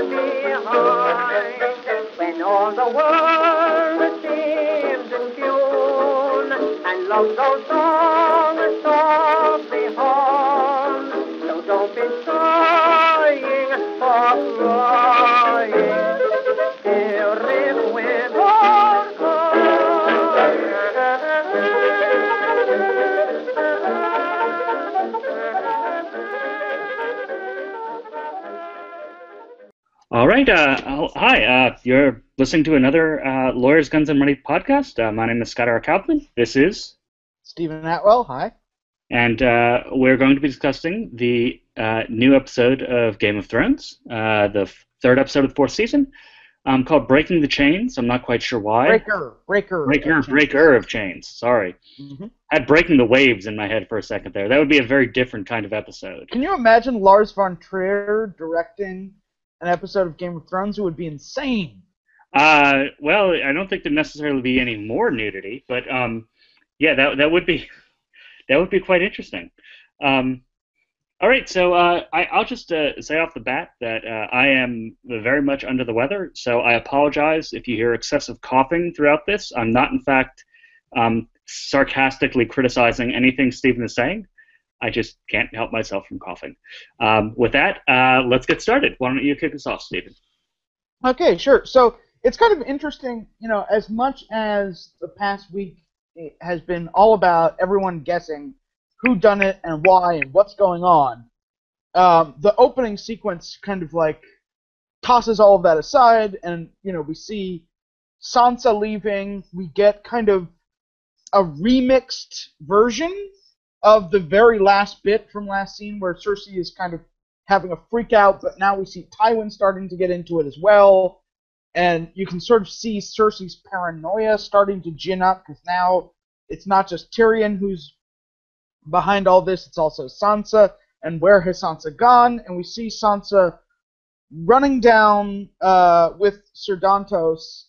behind. When all the world seems in tune, and love goes on softly on. So don't be sighing or crying, dear, if winter All right. Hi. You're listening to another Lawyers, Guns, and Money podcast. My name is Scott R. Kaufman. This is Stephen Atwell. Hi. And we're going to be discussing the new episode of Game of Thrones, the third episode of the fourth season, called Breaking the Chains. I'm not quite sure why. Breaker of Chains. Sorry. Mm-hmm. I had Breaking the Waves in my head for a second there. That would be a very different kind of episode. Can you imagine Lars von Trier directing an episode of Game of Thrones? It would be insane. Well, I don't think there'd necessarily be any more nudity, but yeah, that would be quite interesting. All right, so I'll just say off the bat that I am very much under the weather, so I apologize if you hear excessive coughing throughout this. I'm not, in fact, sarcastically criticizing anything Stephen is saying. I just can't help myself from coughing. With that, let's get started. Why don't you kick us off, Stephen? Okay, sure. So it's kind of interesting, as much as the past week has been all about everyone guessing who done it and why and what's going on, the opening sequence kind of like tosses all of that aside, and we see Sansa leaving. We get kind of a remixed version of the very last bit from last scene where Cersei is kind of having a freak out, but now we see Tywin starting to get into it as well, and you can sort of see Cersei's paranoia starting to gin up, because now it's not just Tyrion who's behind all this, it's also Sansa, and where has Sansa gone? And we see Sansa running down with Ser Dantos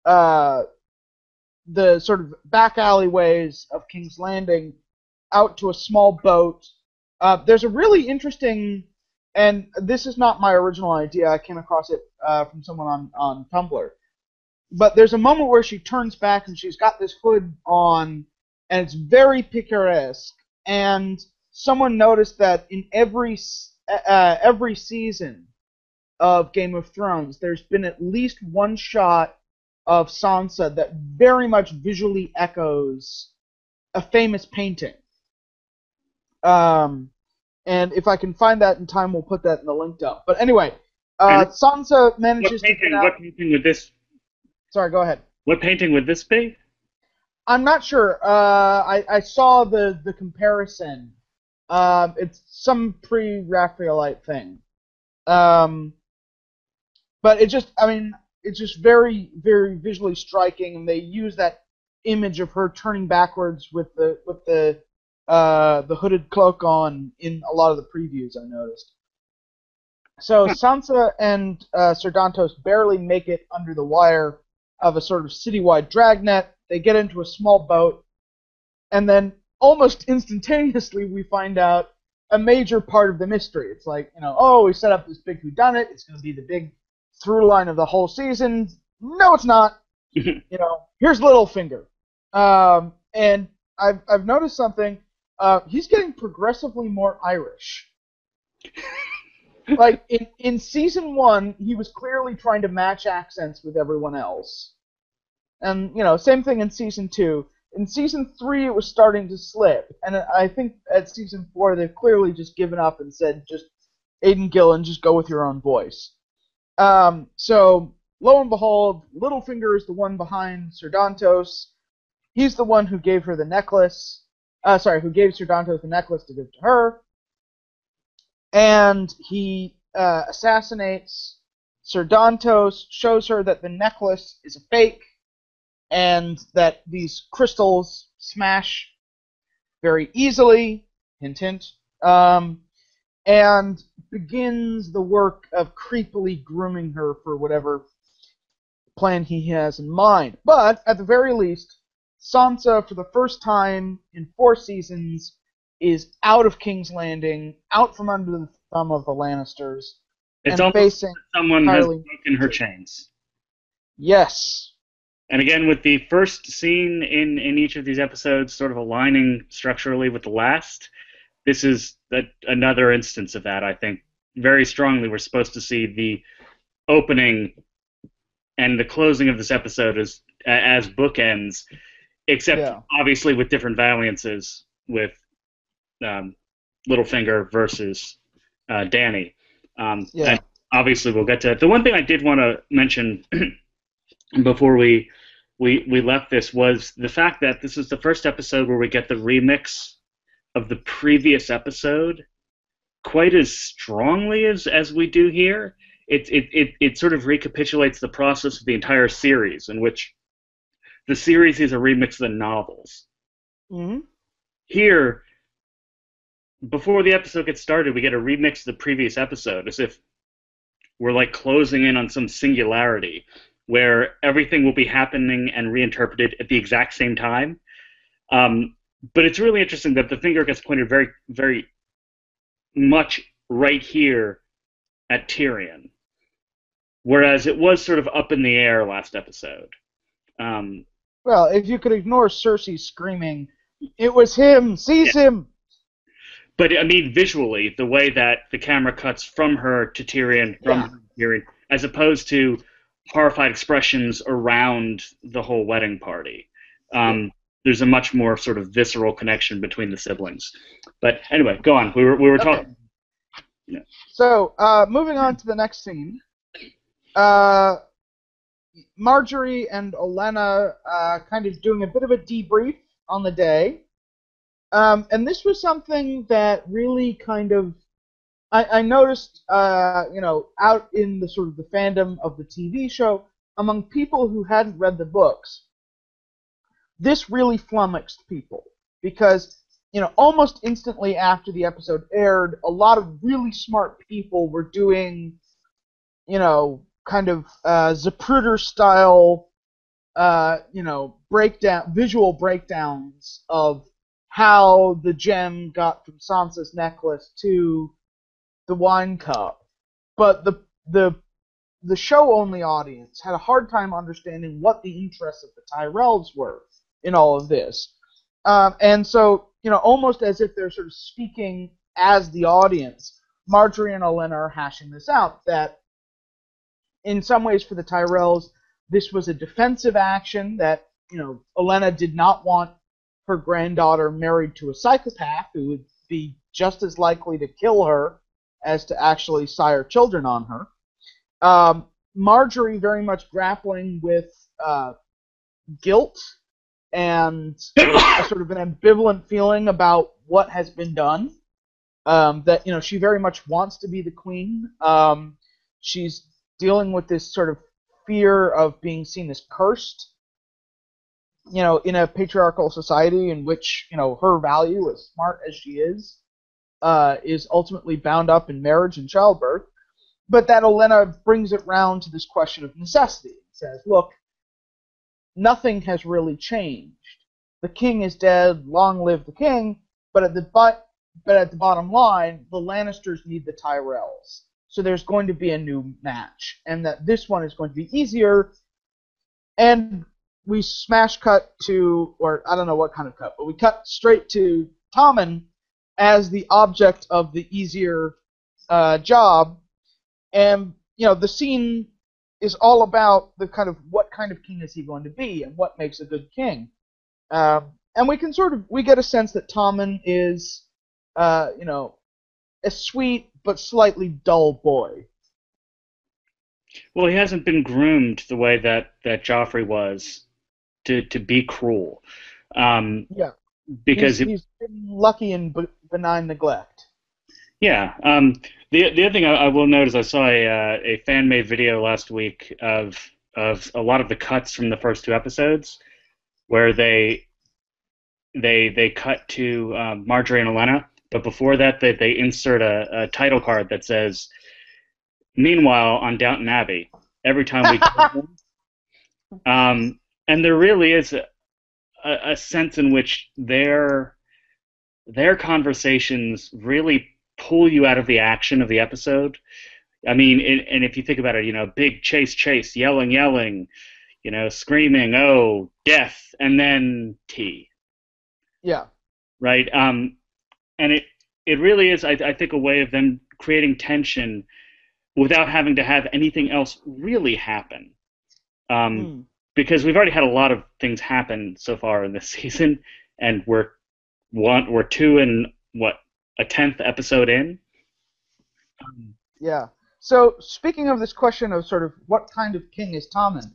the sort of back alleyways of King's Landing out to a small boat. There's a really interesting, and this is not my original idea, I came across it from someone on Tumblr, but there's a moment where she turns back and she's got this hood on, and it's very picturesque, and someone noticed that in every season of Game of Thrones, there's been at least one shot of Sansa that very much visually echoes a famous painting. And if I can find that in time, we'll put that in the link up. But anyway, Sansa manages to get out. What painting would this? Sorry, go ahead. What painting would this be? I'm not sure. I saw the comparison. It's some pre-Raphaelite thing. But it's just very, very visually striking, and they use that image of her turning backwards with the hooded cloak on in a lot of the previews, I noticed. So Sansa and Ser Dantos barely make it under the wire of a sort of citywide dragnet. They get into a small boat, and then almost instantaneously we find out a major part of the mystery. It's like, we set up this big whodunit, it's going to be the big through line of the whole season. No, it's not. Here's Littlefinger. And I've noticed something. He's getting progressively more Irish. Like, in season 1, he was clearly trying to match accents with everyone else. And, same thing in season 2. In season 3, it was starting to slip. And I think at season 4, they've clearly just given up and said, just, Aidan Gillen, just go with your own voice. So, lo and behold, Littlefinger is the one behind Ser Dantos. He's the one who gave her the necklace. Who gave Ser Dantos the necklace to give to her. And he assassinates Ser Dantos, shows her that the necklace is a fake, and that these crystals smash very easily, hint hint, and begins the work of creepily grooming her for whatever plan he has in mind. But, at the very least, Sansa, for the first time in 4 seasons, is out of King's Landing, out from under the thumb of the Lannisters, It's and almost facing like someone has entirely. broken her chains. Yes. And again, with the first scene in each of these episodes sort of aligning structurally with the last, this is another instance of that, I think. Very strongly, we're supposed to see the opening and the closing of this episode as bookends, except obviously with different variances with Littlefinger versus Danny. And obviously, we'll get to it. The one thing I did want to mention before we left this was the fact that this is the first episode where we get the remix of the previous episode quite as strongly as we do here. It sort of recapitulates the process of the entire series, in which the series is a remix of the novels. Mm-hmm. Here, before the episode gets started, we get a remix of the previous episode, as if we're like closing in on some singularity where everything will be happening and reinterpreted at the exact same time. But it's really interesting that the finger gets pointed very, very much right here at Tyrion, whereas it was sort of up in the air last episode. Well, if you could ignore Cersei screaming, "It was him! Seize him!" But I mean, visually, the way that the camera cuts from her to Tyrion, from her to Tyrion, as opposed to horrified expressions around the whole wedding party. There's a much more sort of visceral connection between the siblings. But anyway, go on. We were talking. Yeah. So, moving on to the next scene. Marjorie and Olenna kind of doing a bit of a debrief on the day. And this was something that really kind of I noticed, out in the sort of the fandom of the TV show, among people who hadn't read the books, this really flummoxed people because, almost instantly after the episode aired, a lot of really smart people were doing, kind of Zapruder-style, visual breakdowns of how the gem got from Sansa's necklace to the wine cup, but the show-only audience had a hard time understanding what the interests of the Tyrells were in all of this, and so almost as if they're sort of speaking as the audience, Marjorie and Olenna are hashing this out. That in some ways for the Tyrells, this was a defensive action. That Olenna did not want her granddaughter married to a psychopath who would be just as likely to kill her as to actually sire children on her. Marjorie very much grappling with guilt and a sort of an ambivalent feeling about what has been done. That she very much wants to be the queen. She's dealing with this sort of fear of being seen as cursed. In a patriarchal society in which her value, as smart as she is ultimately bound up in marriage and childbirth. But that Olenna brings it round to this question of necessity. It says, look, nothing has really changed. The king is dead, long live the king, but at the bottom line, the Lannisters need the Tyrells. So there's going to be a new match, and that this one is going to be easier. And we smash cut to, or I don't know what kind of cut, but we cut straight to Tommen as the object of the easier job. And, the scene is all about the kind of what kind of king is he going to be and what makes a good king. And we get a sense that Tommen is, a sweet but slightly dull boy. Well, he hasn't been groomed the way that Joffrey was to be cruel. Because he's been lucky in benign neglect. Yeah. The other thing I will note is I saw a fan-made video last week of a lot of the cuts from the first two episodes, where they cut to Marjorie and Olenna, but before that they insert a title card that says, "Meanwhile on Downton Abbey, every time we go home." And there really is a sense in which their conversations really pull you out of the action of the episode. I mean, and if you think about it, big chase, yelling, screaming, oh, death, and then tea, Yeah. right? And it really is, I think, a way of them creating tension without having to have anything else really happen. Hmm. Because we've already had a lot of things happen so far in this season, and we're two and what, a 10th episode in. Yeah. So speaking of this question of sort of what kind of king is Tommen,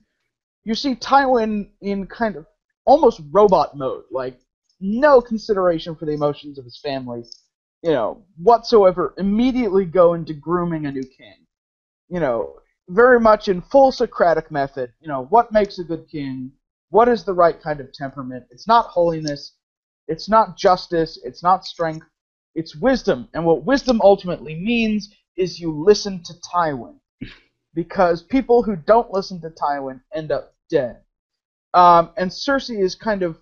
you see Tywin in kind of almost robot mode, like no consideration for the emotions of his family, whatsoever. Immediately go into grooming a new king. Very much in full Socratic method. What makes a good king? What is the right kind of temperament? It's not holiness. It's not justice. It's not strength. It's wisdom. And what wisdom ultimately means is you listen to Tywin. Because people who don't listen to Tywin end up dead. And Cersei is kind of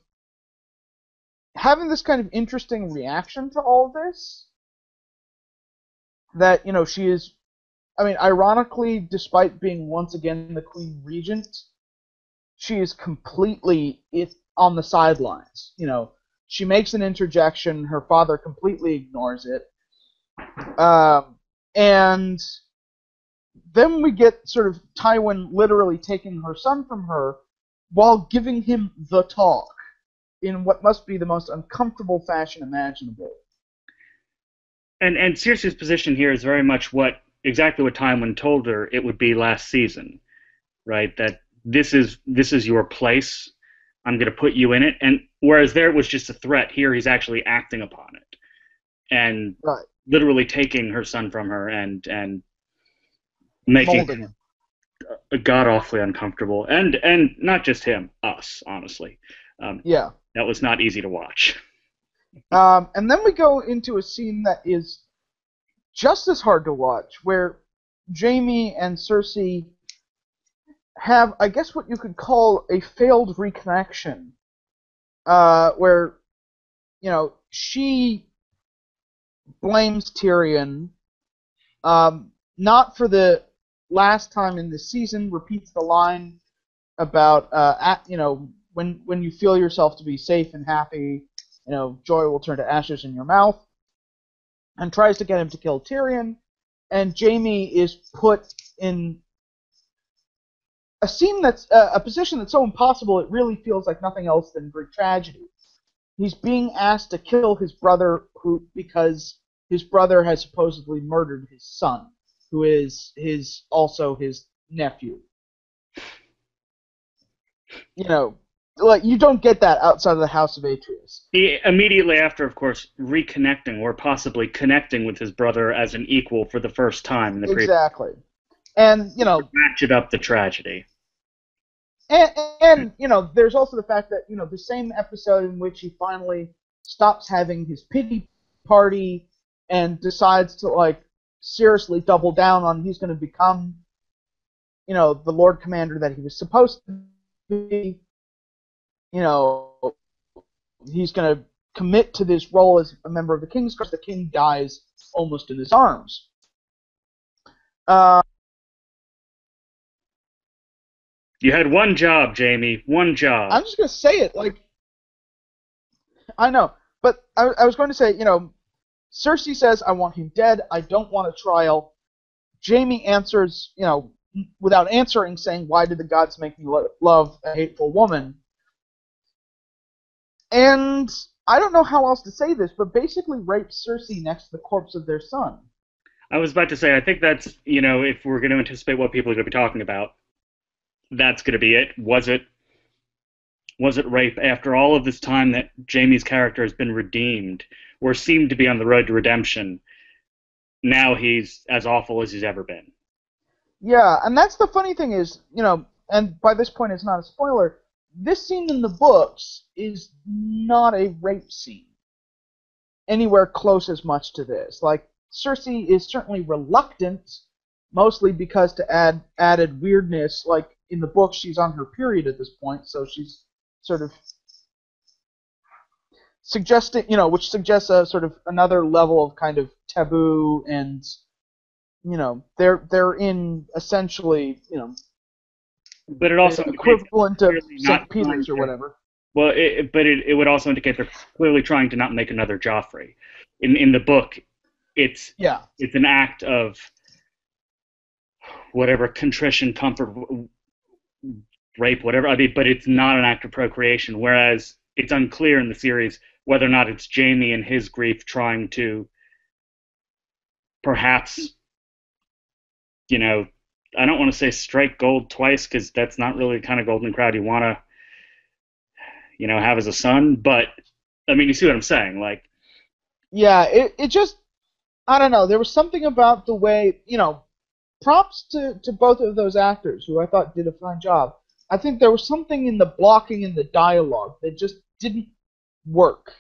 having this kind of interesting reaction to all of this. That, she is, I mean, ironically, despite being once again the Queen Regent, she is completely on the sidelines. She makes an interjection, her father completely ignores it. And then we get sort of Tywin literally taking her son from her while giving him the talk in what must be the most uncomfortable fashion imaginable. And Cersei's position here is very much exactly what Tywin told her it would be last season, right? That this is your place. I'm going to put you in it. And whereas there it was just a threat, here he's actually acting upon it and right. literally taking her son from her and making molding him god awfully uncomfortable. And not just him, us, honestly. Yeah. That was not easy to watch. And then we go into a scene that is just as hard to watch, where Jaime and Cersei have, I guess, what you could call a failed reconnection, where, she blames Tyrion, not for the last time in this season, repeats the line about, when you feel yourself to be safe and happy, joy will turn to ashes in your mouth, and tries to get him to kill Tyrion, and Jaime is put in a scene that's a position that's so impossible it really feels like nothing else than Greek tragedy. He's being asked to kill his brother because his brother has supposedly murdered his son, who is also his nephew. Like, you don't get that outside of the House of Atreus. He immediately after, of course, reconnecting or possibly connecting with his brother as an equal for the first time in the exactly. And, ratchet up the tragedy. And there's also the fact that, the same episode in which he finally stops having his pity party and decides to, like, seriously double down on he's going to become, the Lord Commander that he was supposed to be. He's going to commit to this role as a member of the King's Guard. The king dies almost in his arms. You had one job, Jaime. One job. I'm just going to say it. Like, I know. But I was going to say, Cersei says, I want him dead. I don't want a trial. Jaime answers, without answering, saying, why did the gods make me love a hateful woman? And I don't know how else to say this, but basically rapes Cersei next to the corpse of their son. I was about to say, I think that's, if we're going to anticipate what people are going to be talking about, that's going to be it. Was it rape after all of this time that Jaime's character has been redeemed or seemed to be on the road to redemption? Now he's as awful as he's ever been. Yeah, and that's the funny thing is, and by this point it's not a spoiler, this scene in the books is not a rape scene anywhere close as much to this. Like, Cersei is certainly reluctant, mostly because to add added weirdness, like, in the book she's on her period at this point, so she's sort of suggesting, which suggests a sort of another level of kind of taboo and they're in essentially, But it also indicates equivalent they're of clearly not St. trying Peter's or to. whatever. Well, it would also indicate they're clearly trying to not make another Joffrey. In the book, it's Yeah. it's an act of whatever contrition, comfort, rape, whatever. I mean, but it's not an act of procreation. Whereas it's unclear in the series whether or not it's Jaime and his grief trying to perhaps, I don't want to say strike gold twice because that's not really the kind of golden crowd you want to, have as a son. But I mean, you see what I'm saying? Like, Yeah, it just, I don't know. There was something about the way, props to both of those actors who I thought did a fine job. I think there was something in the blocking and the dialogue that just didn't work.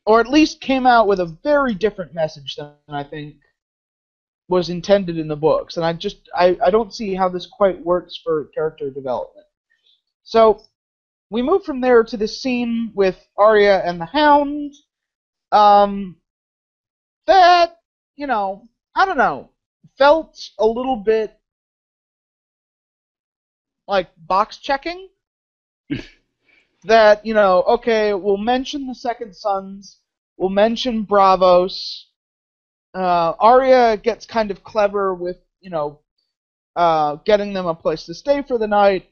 Or at least came out with a very different message than I think was intended in the books. And I don't see how this quite works for character development. So we move from there to this scene with Arya and the Hound. That, I don't know, felt a little bit like box checking. That, okay, we'll mention the Second Sons, we'll mention Bravos. Arya gets kind of clever with, getting them a place to stay for the night.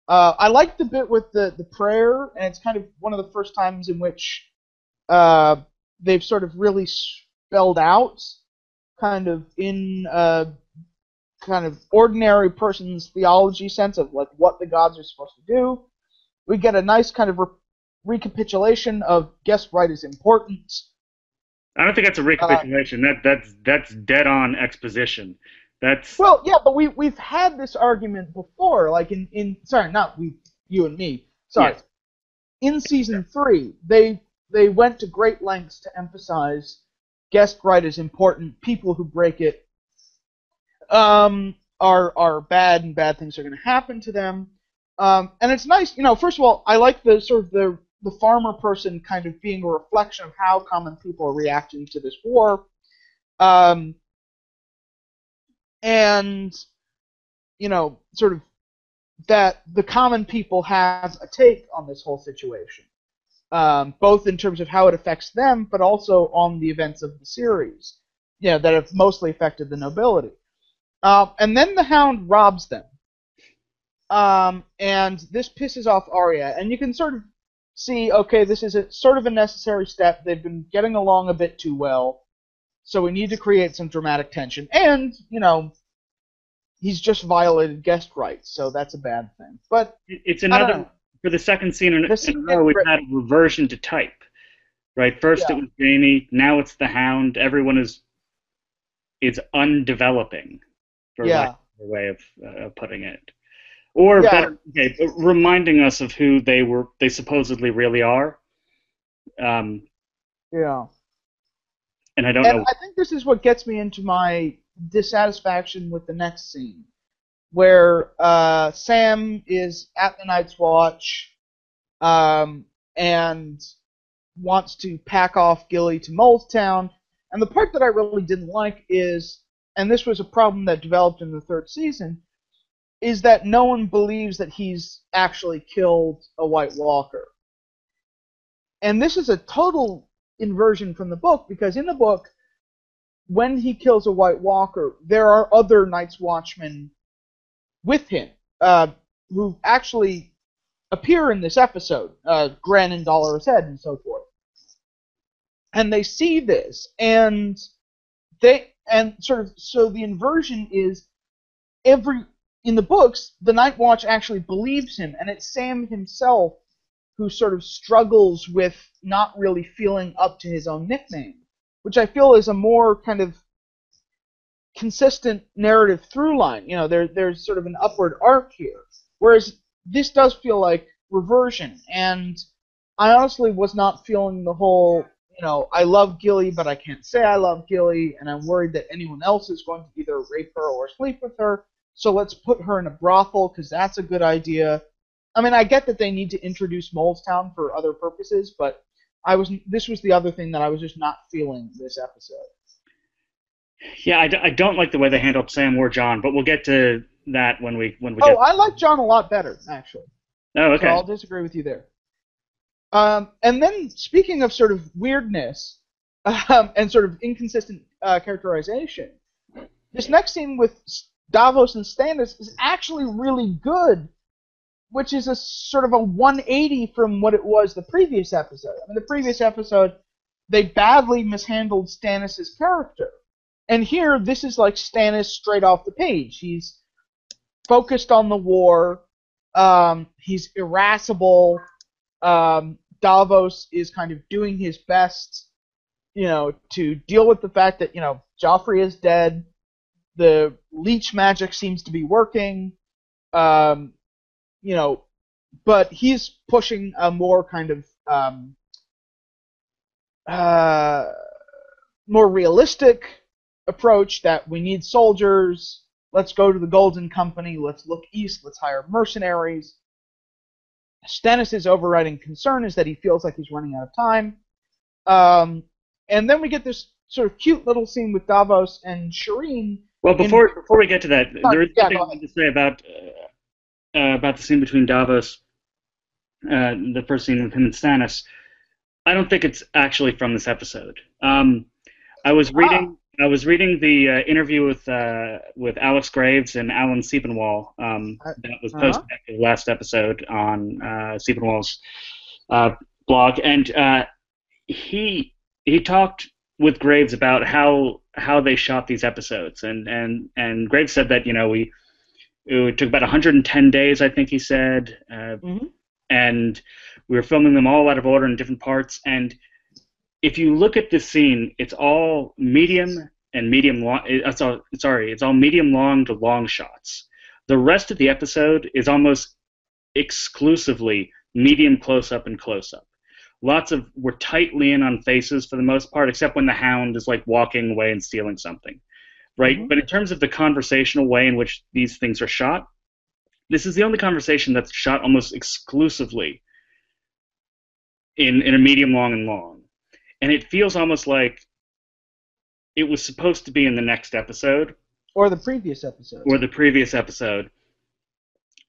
I like the bit with the prayer, and it's kind of one of the first times in which they've sort of really spelled out, kind of in kind of ordinary person's theology sense of like what the gods are supposed to do. We get a nice kind of recapitulation of guest right is important. I don't think that's a recapitulation. That's dead on exposition. That's Well, yeah, but we've had this argument before, like in sorry, not we, you and me. Sorry, yes. In season 3, they went to great lengths to emphasize guest right is important. People who break it are bad, and bad things are going to happen to them. And it's nice, first of all, I like the sort of the farmer person kind of being a reflection of how common people are reacting to this war. And, sort of that the common people have a take on this whole situation, both in terms of how it affects them, but also on the events of the series, that have mostly affected the nobility. And then the Hound robs them. And this pisses off Arya, and you can sort of see, okay, this is sort of a necessary step. They've been getting along a bit too well, so we need to create some dramatic tension. And, he's just violated guest rights, so that's a bad thing. But it's another, for the second scene in a row, we've had a reversion to type. Right? First it was Jaime, now it's the Hound. Everyone is undeveloping, for lack of a way of putting it. Or better, reminding us of who they supposedly really are. Yeah. And I don't know. I think this is what gets me into my dissatisfaction with the next scene, where Sam is at the Night's Watch and wants to pack off Gilly to Molestown. And the part that I really didn't like is, and this was a problem that developed in the third season, is that no one believes that he's actually killed a White Walker. And this is a total inversion from the book, because in the book, when he kills a White Walker, there are other Night's Watchmen with him, who actually appear in this episode, Gren and Dolorous Head and so forth. And they see this, and so the inversion is in the books, the Night Watch actually believes him, and it's Sam himself who sort of struggles with not really feeling up to his own nickname, which I feel is a more kind of consistent narrative through line. There's sort of an upward arc here, whereas this does feel like reversion, and I honestly was not feeling the whole, I love Gilly, but I can't say I love Gilly, and I'm worried that anyone else is going to either rape her or sleep with her, so let's put her in a brothel, because that's a good idea. I mean, I get that they need to introduce Molestown for other purposes, but this was the other thing that I was just not feeling this episode. Yeah, I don't like the way they handled Sam or John, but we'll get to that when we Oh, get. I like John a lot better, actually. Oh, So okay. I'll disagree with you there. And then, speaking of sort of weirdness and sort of inconsistent characterization, this next scene with Davos and Stannis is actually really good, which is a sort of a 180 from what it was the previous episode. I mean, the previous episode, they badly mishandled Stannis' character. And here, this is like Stannis straight off the page. He's focused on the war. He's irascible. Davos is kind of doing his best, to deal with the fact that, Joffrey is dead. The leech magic seems to be working. Um, but he's pushing a more kind of uh, more realistic approach that we need soldiers. Let's go to the Golden Company. Let's look east. Let's hire mercenaries. Stannis' overriding concern is that he feels like he's running out of time. And then we get this sort of cute little scene with Davos and Shireen. Well, before we get to that, there is Yeah, something to say about the scene between Davos, the first scene with him and Stannis. I don't think it's actually from this episode. I was reading the interview with Alex Graves and Alan Siebenwall that was posted after the last episode on Siebenwall's blog, and he talked with Graves about how they shot these episodes, and Graves said that it took about 110 days, I think he said, and we were filming them all out of order in different parts, and if you look at this scene, it's all medium and medium long. It's all medium long to long shots. The rest of the episode is almost exclusively medium close up and close up. We're tightly in on faces for the most part, except when the Hound is like walking away and stealing something, right? But in terms of the conversational way in which these things are shot, this is the only conversation that's shot almost exclusively in a medium long and long. And it feels almost like it was supposed to be in the next episode. Or the previous episode.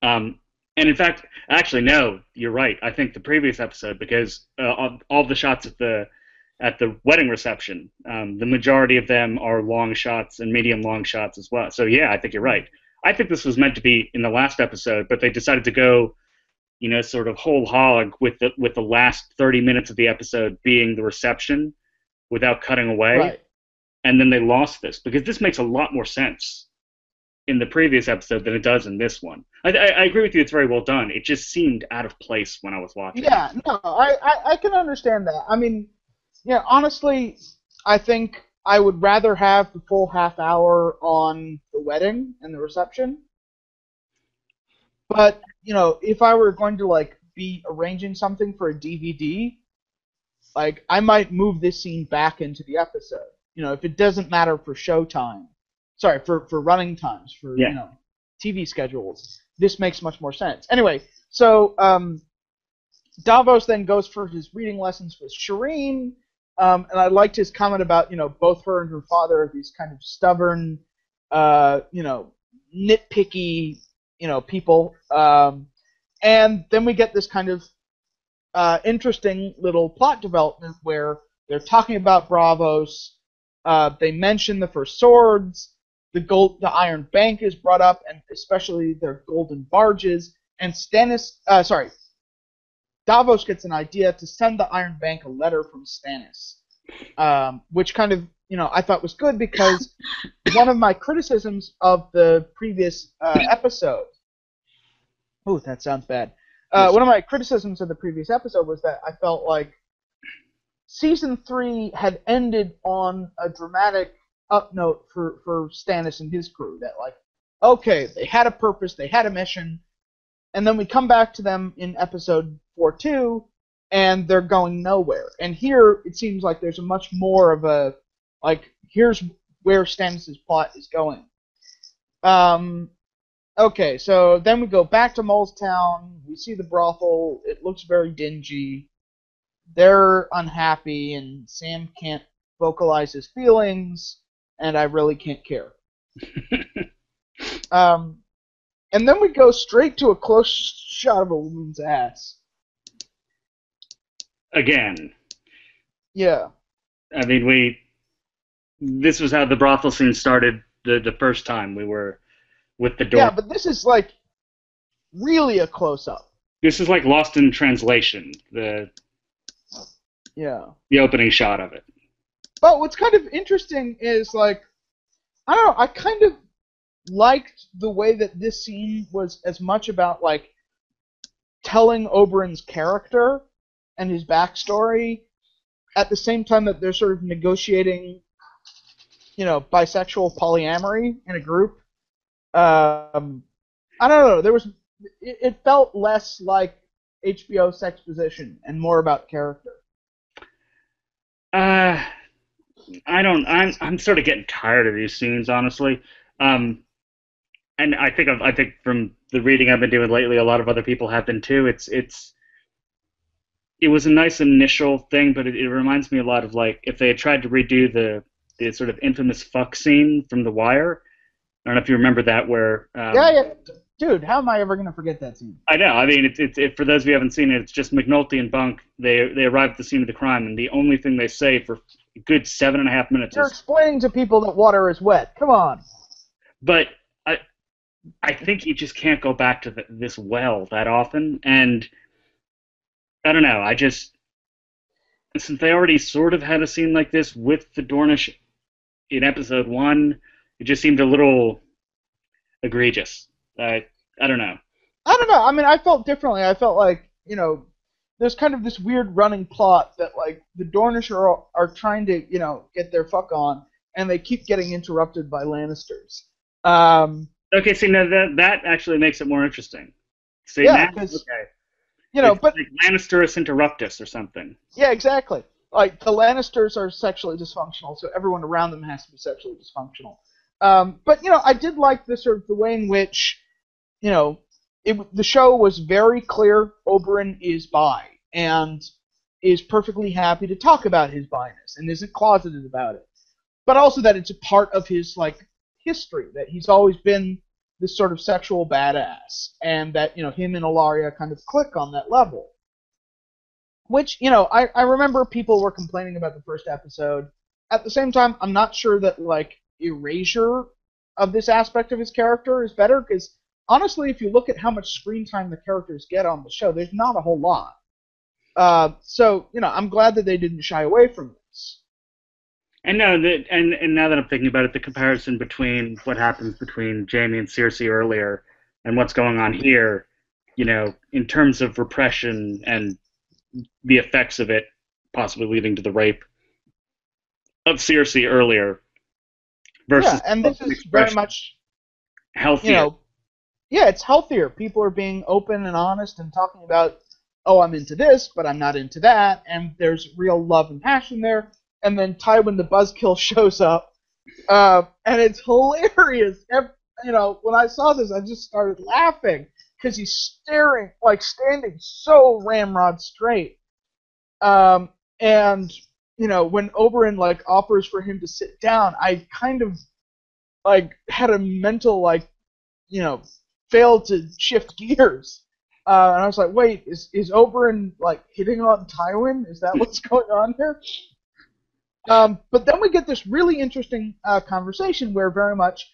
And in fact, actually, no, you're right. I think the previous episode, because all the shots at the wedding reception, the majority of them are long shots and medium long shots as well. So yeah, I think you're right. I think this was meant to be in the last episode, but they decided to go sort of whole hog with the last 30 minutes of the episode being the reception without cutting away. Right. And then they lost this, because this makes a lot more sense in the previous episode than it does in this one. I agree with you, it's very well done. It just seemed out of place when I was watching. Yeah, no, I can understand that. I mean, honestly, I think I would rather have the full half hour on the wedding and the reception. But, if I were going to, be arranging something for a DVD, I might move this scene back into the episode. If it doesn't matter for showtime. Sorry, for running times, for, TV schedules. This makes much more sense. Anyway, so Davos then goes for his reading lessons with Shireen, and I liked his comment about, both her and her father are these kind of stubborn, nitpicky, people. And then we get this kind of interesting little plot development where they're talking about Braavos. They mention the first swords. The Iron Bank is brought up, and especially their golden barges. And Davos gets an idea to send the Iron Bank a letter from Stannis, which kind of, I thought was good, because one of my criticisms of the previous episode. Oh, that sounds bad. One of my criticisms of the previous episode was that I felt like Season 3 had ended on a dramatic up note for Stannis and his crew. That, okay, they had a purpose, they had a mission, and then we come back to them in episode 4-2, and they're going nowhere. And here, it seems like there's a much more of a, here's where Stannis' plot is going. Okay, so then we go back to Molestown. We see the brothel. It looks very dingy. They're unhappy, and Sam can't vocalize his feelings. and I really can't care. And then we go straight to a close shot of a woman's ass. Again. Yeah. I mean, this was how the brothel scene started the first time we were with the door. Yeah, but this is like really a close-up. This is like Lost in Translation, the opening shot of it. But what's kind of interesting is, like, I don't know, I kind of liked the way that this scene was as much about, like, telling Oberyn's character and his backstory at the same time that they're sort of negotiating, you know, bisexual polyamory in a group. I don't know, it felt less like HBO sexposition and more about character. I'm sort of getting tired of these scenes, honestly. And I think from the reading I've been doing lately, a lot of other people have been too. It was a nice initial thing, but it reminds me a lot of, like, if they had tried to redo the sort of infamous fuck scene from The Wire. I don't know if you remember that, where yeah, dude, how am I ever gonna forget that scene? I know. I mean, it's for those of you who haven't seen it, it's just McNulty and Bunk. They arrive at the scene of the crime, and the only thing they say for a good 7.5 minutes You're is explaining to people that water is wet. Come on. But I think you just can't go back to this well that often, and I don't know. Since they already sort of had a scene like this with the Dornish in episode 1, it just seemed a little egregious. I don't know. I mean, I felt differently. I felt like, you know, there's kind of this weird running plot that, like, the Dornish are trying to, you know, get their fuck on, and they keep getting interrupted by Lannisters. Okay, see, now that actually makes it more interesting. See, yeah, now, okay. You know, it's but like Lannisterus interruptus or something. Yeah, exactly. Like, the Lannisters are sexually dysfunctional, so everyone around them has to be sexually dysfunctional. But, you know, I did like the way in which, you know, the show was very clear Oberyn is bi, and is perfectly happy to talk about his bi-ness, and isn't closeted about it. But also that it's a part of his, like, history, that he's always been this sort of sexual badass, and that, you know, him and Ilaria kind of click on that level. Which, you know, I remember people were complaining about the first episode. At the same time, I'm not sure that, like, erasure of this aspect of his character is better, because honestly, if you look at how much screen time the characters get on the show, there's not a whole lot. So, you know, I'm glad that they didn't shy away from this. And no, and now that I'm thinking about it, the comparison between what happens between Jaime and Cersei earlier and what's going on here, you know, in terms of repression and the effects of it possibly leading to the rape of Cersei earlier versus and this is very much healthier. You know, yeah, it's healthier. People are being open and honest and talking about, oh, I'm into this, but I'm not into that, and there's real love and passion there. And then Tywin the Buzzkill shows up, and it's hilarious. You know, when I saw this, I just started laughing because he's staring, like, standing so ramrod straight. And you know, when Oberyn, like, offers for him to sit down, I kind of, like, had a mental, like, you know, fail to shift gears. And I was like, wait, is Oberyn, like, hitting on Tywin? Is that what's going on here? But then we get this really interesting conversation where very much,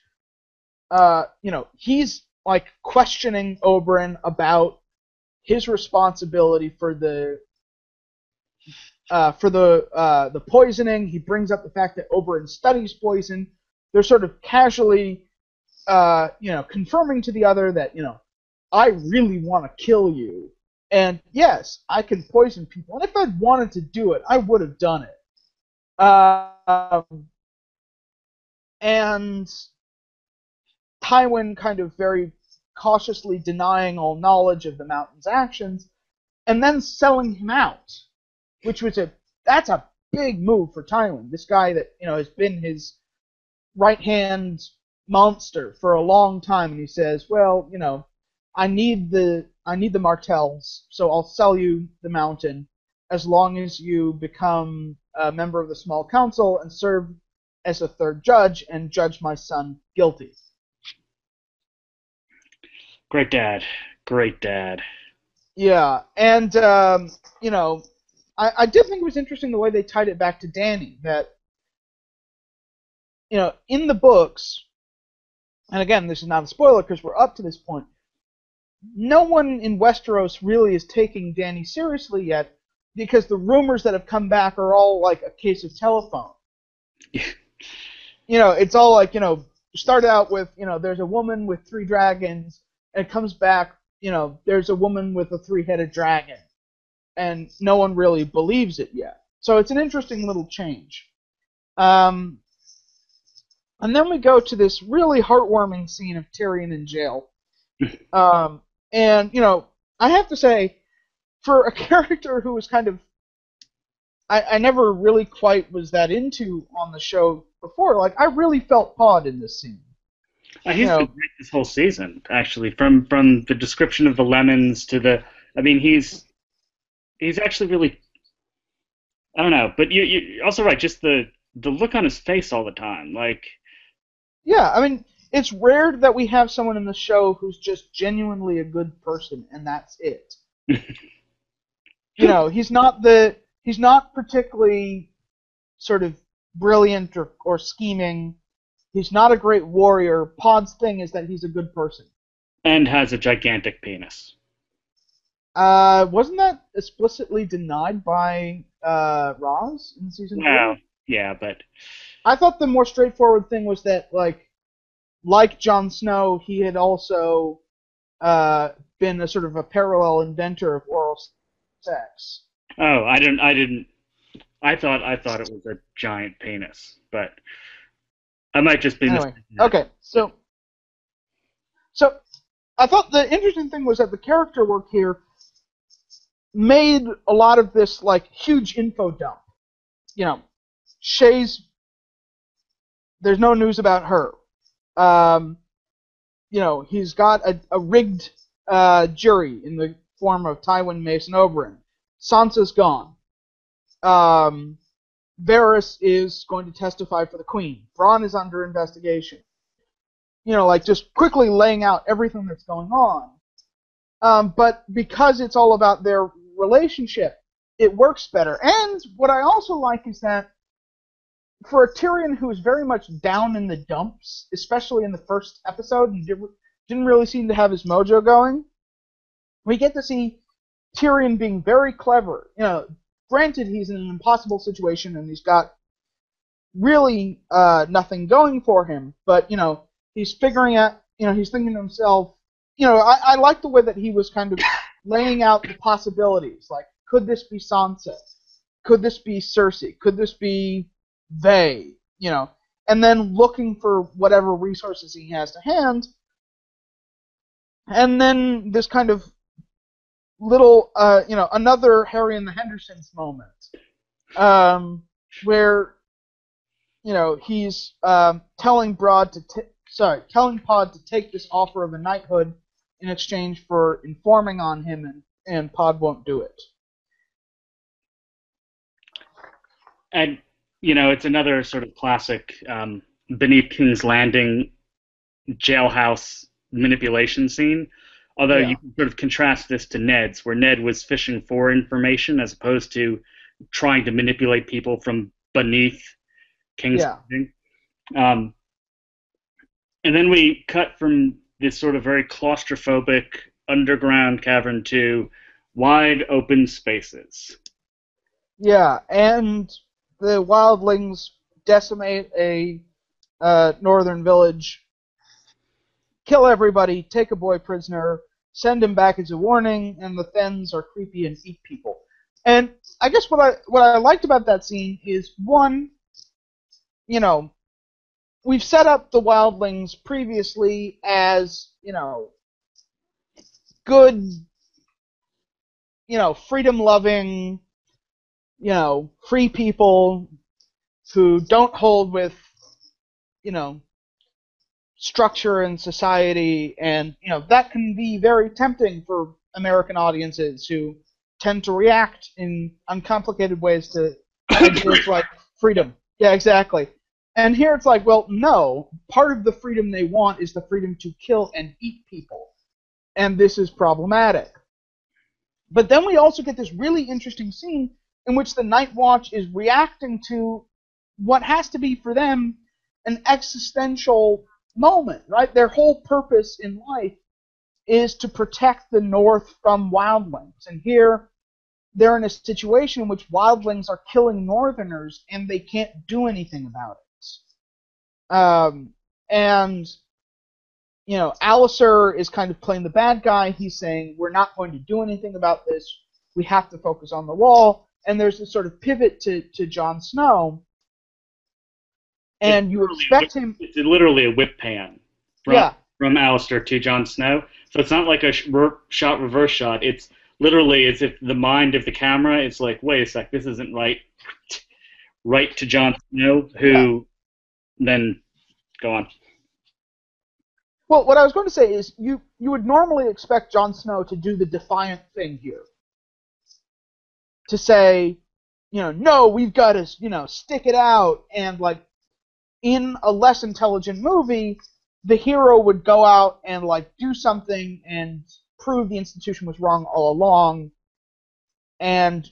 you know, he's, like, questioning Oberyn about his responsibility for the poisoning. He brings up the fact that Oberyn studies poison. They're sort of casually, you know, confirming to the other that, you know, I really want to kill you. And yes, I can poison people. And if I'd wanted to do it, I would have done it. And Tywin kind of very cautiously denying all knowledge of the Mountain's actions, and then selling him out, which was that's a big move for Tywin. This guy that, you know, has been his right-hand monster for a long time, and he says, well, you know, I need the Martells, so I'll sell you the Mountain as long as you become a member of the Small Council and serve as a third judge and judge my son guilty. Great dad. Great dad. Yeah, and you know, I did think it was interesting the way they tied it back to Danny. That, you know, in the books, and again, this is not a spoiler because we're up to this point. No one in Westeros really is taking Danny seriously yet, because the rumors that have come back are all like a case of telephone. You know, it's all like, you know, start out with, you know, there's a woman with 3 dragons, and it comes back, you know, there's a woman with a 3-headed dragon, and no one really believes it yet. So it's an interesting little change. And then we go to this really heartwarming scene of Tyrion in jail. And, you know, I have to say, for a character who was kind of, I never really quite was that into on the show before, like, I really felt Pod in this scene. He's been great this whole season, actually, from the description of the lemons to the, I mean, he's actually really, I don't know, but you're also right, just the look on his face all the time, like. Yeah, I mean, it's rare that we have someone in the show who's just genuinely a good person, and that's it. You know, he's not particularly sort of brilliant or scheming. He's not a great warrior. Pod's thing is that he's a good person. And has a gigantic penis. Wasn't that explicitly denied by Roz in season 2? Well, yeah, but I thought the more straightforward thing was that, like Jon Snow, he had also been a sort of a parallel inventor of oral sex. Oh, I didn't. I thought it was a giant penis, but I might just be anyway. Okay, so I thought the interesting thing was that the character work here made a lot of this like huge info dump. You know, Shay's, there's no news about her. You know, he's got a rigged jury in the form of Tywin Mason Oberyn. Sansa's gone. Varys is going to testify for the Queen. Bronn is under investigation. You know, like just quickly laying out everything that's going on. But because it's all about their relationship, it works better. And what I also like is that for a Tyrion who is very much down in the dumps, especially in the first episode, and didn't really seem to have his mojo going, we get to see Tyrion being very clever. You know, granted, he's in an impossible situation and he's got really nothing going for him, but, you know, he's figuring out, you know, he's thinking to himself, you know, I like the way that he was kind of laying out the possibilities. Like, could this be Sansa? Could this be Cersei? Could this be they? You know, and then looking for whatever resources he has to hand. And then this kind of little, you know, another Harry and the Hendersons moment, where, you know, he's telling Pod to take this offer of a knighthood in exchange for informing on him, and Pod won't do it. And, you know, it's another sort of classic Beneath King's Landing jailhouse manipulation scene. Although you can sort of contrast this to Ned's, where Ned was fishing for information as opposed to trying to manipulate people from beneath King's Landing. And then we cut from this sort of very claustrophobic underground cavern to wide open spaces. Yeah, and the wildlings decimate a northern village, kill everybody, take a boy prisoner, send him back as a warning, and the Thens are creepy and eat people. And I guess what I liked about that scene is, one, you know, we've set up the wildlings previously as, you know, good, you know, freedom-loving, you know, free people who don't hold with, you know, structure in society, and, you know, that can be very tempting for American audiences who tend to react in uncomplicated ways to ideas like freedom. Yeah, exactly. And here it's like, well, no. Part of the freedom they want is the freedom to kill and eat people. And this is problematic. But then we also get this really interesting scene in which the Night Watch is reacting to what has to be for them an existential moment, right? Their whole purpose in life is to protect the North from wildlings. And here they're in a situation in which wildlings are killing Northerners and they can't do anything about it. And, you know, Alistair is kind of playing the bad guy. He's saying, we're not going to do anything about this. We have to focus on the wall. And there's this sort of pivot to Jon Snow. And you expect him... It's literally a whip pan from Alistair to Jon Snow. So it's not like a reverse shot. It's literally as if the mind of the camera is like, wait a sec, this isn't right. Right to Jon Snow, who then... Go on. Well, what I was going to say is you would normally expect Jon Snow to do the defiant thing here. To say, you know, no, we've got to, you know, stick it out. And, like, in a less intelligent movie, the hero would go out and, like, do something and prove the institution was wrong all along. And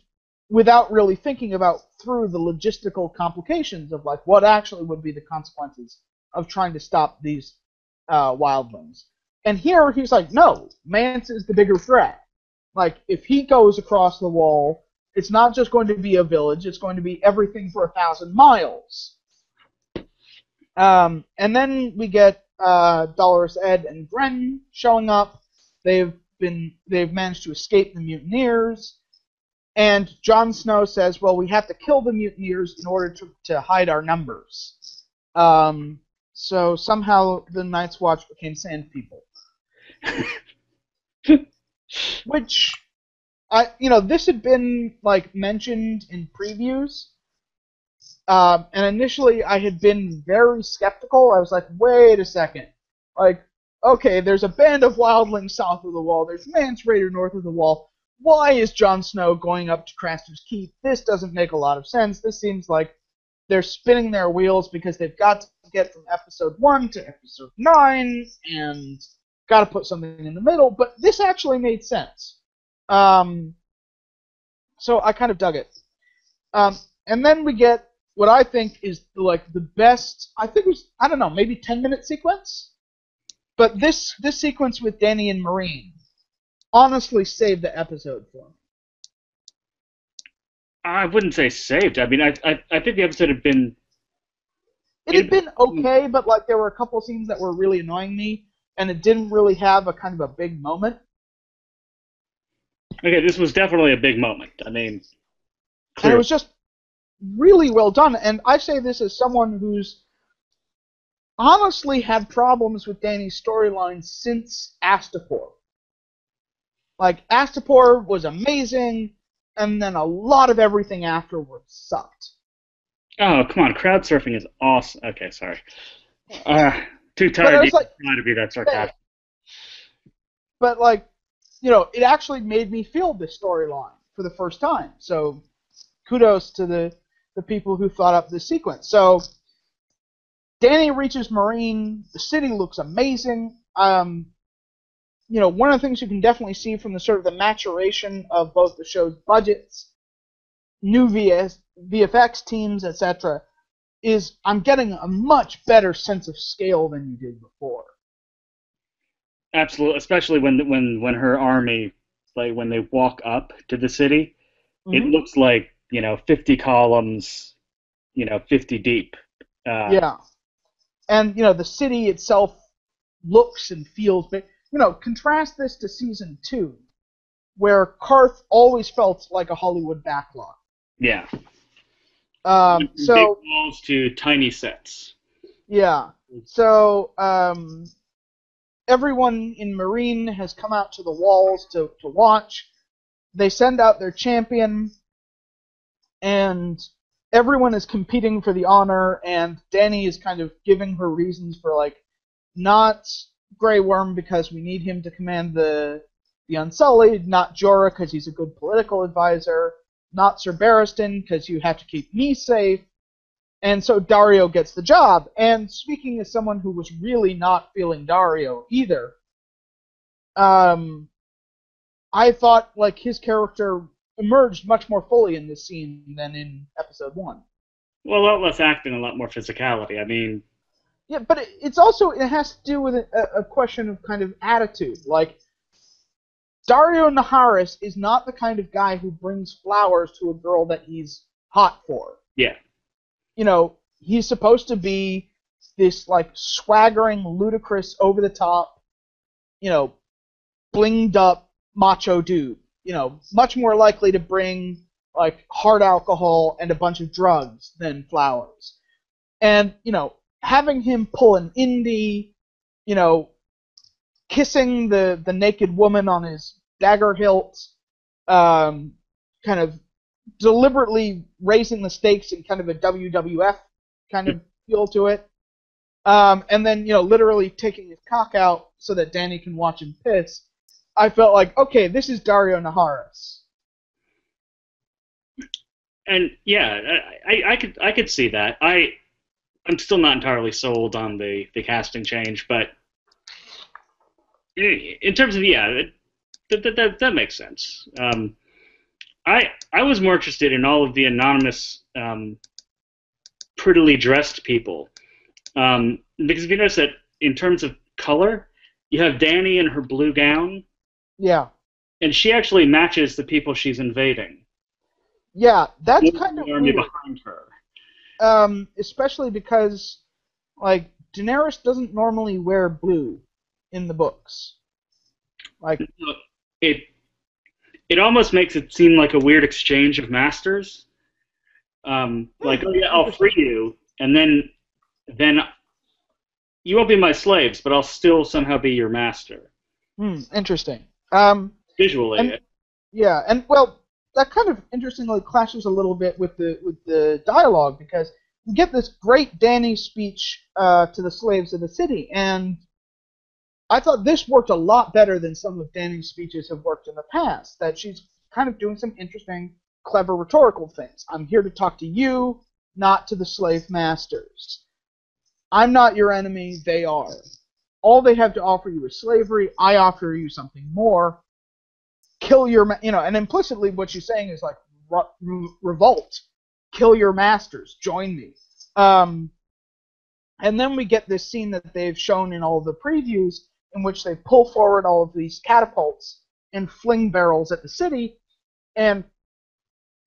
without really thinking about through the logistical complications of, like, what actually would be the consequences of trying to stop these wildlings. And here he's like, no, Mance is the bigger threat. Like, if he goes across the wall, it's not just going to be a village, it's going to be everything for 1,000 miles. And then we get Dolorous Ed and Gren showing up. They've managed to escape the mutineers. And Jon Snow says, well, we have to kill the mutineers in order to hide our numbers. So somehow the Night's Watch became Sand People. Which, this had been, like, mentioned in previews. And initially I had been very skeptical. I was like, wait a second. Like, okay, there's a band of wildlings south of the wall. There's Mance Rayder north of the wall. Why is Jon Snow going up to Craster's Keep? This doesn't make a lot of sense. This seems like they're spinning their wheels because they've got to get from episode 1 to episode 9 and got to put something in the middle. But this actually made sense. So I kind of dug it. And then we get what I think is the best, I think it was, I don't know, maybe 10-minute sequence? But this sequence with Danny and Marine honestly saved the episode for me. I wouldn't say saved. I mean, I think the episode had been... It had been okay, but like there were a couple scenes that were really annoying me, and it didn't really have a kind of a big moment. Okay, this was definitely a big moment. I mean... And it was just really well done, and I say this as someone who's honestly had problems with Danny's storyline since Astapor. Like, Astapor was amazing, and then a lot of everything afterwards sucked. Oh, come on, crowd surfing is awesome. Okay, sorry. Too tired to be that sarcastic. But, like, it actually made me feel this storyline for the first time. So, kudos to the people who thought up this sequence. So, Danny reaches Marine. The city looks amazing. One of the things you can definitely see from the sort of the maturation of both the show's budgets, new VFX teams, etc., is I'm getting a much better sense of scale than you did before. Absolutely, especially when her army, like when they walk up to the city, it looks like 50 columns, 50 deep. Yeah, and the city itself looks and feels big. Contrast this to season 2, where Karth always felt like a Hollywood backlot. Yeah. So big walls to tiny sets. Yeah. So everyone in Marine has come out to the walls to watch. They send out their champion, and everyone is competing for the honor. And Danny is kind of giving her reasons for not Grey Worm because we need him to command the Unsullied, not Jorah because he's a good political advisor, not Sir Barristan because you have to keep me safe. And so Dario gets the job. And speaking as someone who was really not feeling Dario either, I thought like his character emerged much more fully in this scene than in episode 1. Well, a lot less acting, a lot more physicality. I mean, yeah, but it's also, it has to do with a question of kind of attitude. Like, Dario Naharis is not the kind of guy who brings flowers to a girl that he's hot for. Yeah. You know, he's supposed to be this, like, swaggering, ludicrous, over-the-top, you know, blinged-up macho dude. You know, much more likely to bring, like, hard alcohol and a bunch of drugs than flowers. And, you know, having him pull an indie, you know, kissing the naked woman on his dagger hilt, kind of deliberately raising the stakes in kind of a WWF kind of feel to it, and then, you know, literally taking his cock out so that Danny can watch him piss. I felt like, okay, this is Dario Naharis. And yeah, I could see that. I'm still not entirely sold on the casting change, but in terms of, yeah, that makes sense. I was more interested in all of the anonymous, prettily dressed people, because if you notice that in terms of color, you have Danny in her blue gown. Yeah. And she actually matches the people she's invading. Yeah, that's kind of weird. Behind her. Especially because, like, Daenerys doesn't normally wear blue in the books. Like, it almost makes it seem like a weird exchange of masters. Like, oh yeah, I'll free you, and then you won't be my slaves, but I'll still somehow be your master. Interesting. Visually, yeah, and well, that kind of interestingly clashes a little bit with the dialogue, because you get this great Danny speech to the slaves of the city, and I thought this worked a lot better than some of Danny's speeches have worked in the past. That she's kind of doing some interesting, clever rhetorical things. I'm here to talk to you, not to the slave masters. I'm not your enemy, they are. All they have to offer you is slavery. I offer you something more. Kill your, you know, and implicitly what she's saying is like, revolt, kill your masters, join me. And then we get this scene that they've shown in all of the previews, in which they pull forward all of these catapults and fling barrels at the city, and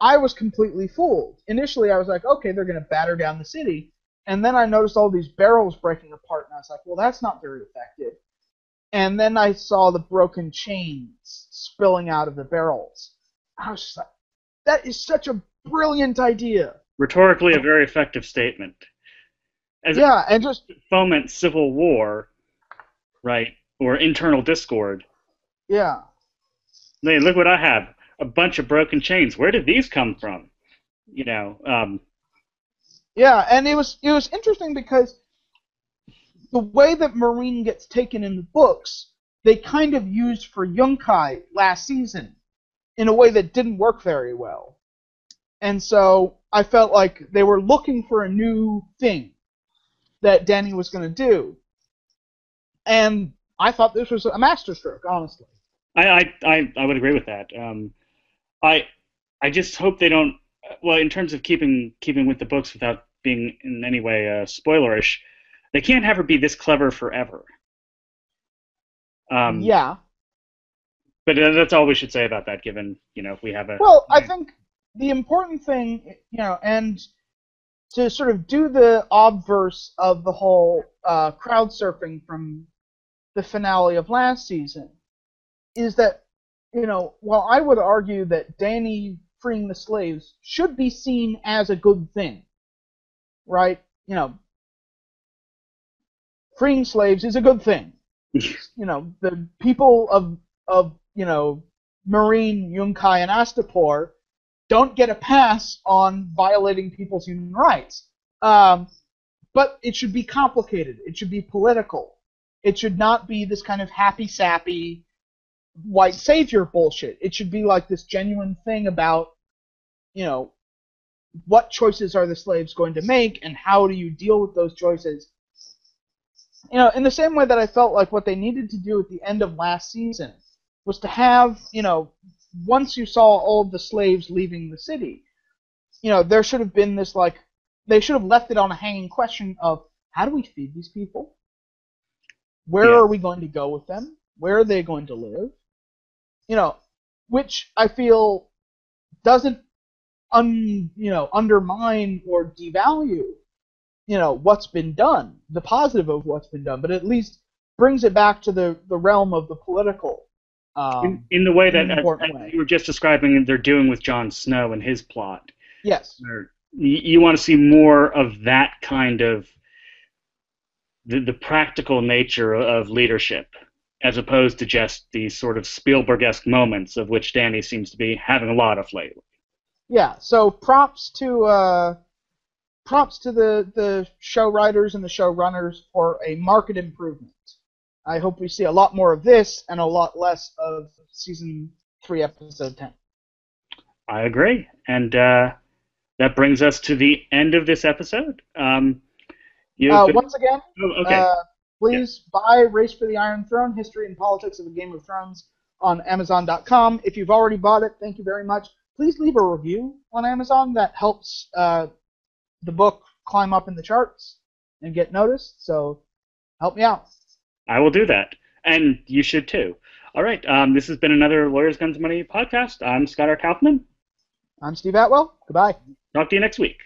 I was completely fooled. Initially, I was like, okay, they're going to batter down the city, and then I noticed all these barrels breaking apart, and I was like, well, that's not very effective. And then I saw the broken chains spilling out of the barrels. I was just like, that is such a brilliant idea. Rhetorically, a very effective statement. And just foment civil war, right, or internal discord. Yeah. Hey, look what I have. A bunch of broken chains. Where did these come from? You know, Yeah, and it was interesting because the way that Marine gets taken in the books, they kind of used for Yunkai last season in a way that didn't work very well. And so I felt like they were looking for a new thing that Danny was going to do. And I thought this was a masterstroke, honestly. I would agree with that. I just hope they don't. Well, in terms of keeping with the books without being in any way spoilerish, they can't have her be this clever forever. Yeah. But that's all we should say about that, given, you know, we have a. Well, I think the important thing, you know, and to sort of do the obverse of the whole crowd surfing from the finale of last season, is that, you know, while I would argue that Danny freeing the slaves should be seen as a good thing, right? You know, freeing slaves is a good thing. You know, the people of you know, Marine, Yunkai, and Astapor don't get a pass on violating people's human rights. But it should be complicated. It should be political. It should not be this kind of happy-sappy white savior bullshit. It should be like this genuine thing about, you know, what choices are the slaves going to make, and how do you deal with those choices? In the same way that I felt like what they needed to do at the end of last season was to have, once you saw all of the slaves leaving the city, there should have been this, like, they should have left it on a hanging question of, how do we feed these people? Where are we going to go with them? Where are they going to live? Which I feel doesn't undermine or devalue what's been done, the positive of what's been done, but at least brings it back to the realm of the political. In the way that, as you were just describing, they're doing with Jon Snow and his plot. Yes. You want to see more of that kind of the practical nature of leadership, as opposed to just these sort of Spielberg-esque moments of which Danny seems to be having a lot of lately. Yeah. So props to the show writers and the show runners for a marked improvement. I hope we see a lot more of this and a lot less of season 3, episode 10. I agree, and that brings us to the end of this episode. Once again, okay. Please buy Race for the Iron Throne, History and Politics of the Game of Thrones on Amazon.com. If you've already bought it, thank you very much. Please leave a review on Amazon. That helps the book climb up in the charts and get noticed, so help me out. I will do that, and you should too. All right, this has been another Lawyers, Guns, Money podcast. I'm Scott R. Kaufman. I'm Steve Atwell. Goodbye. Talk to you next week.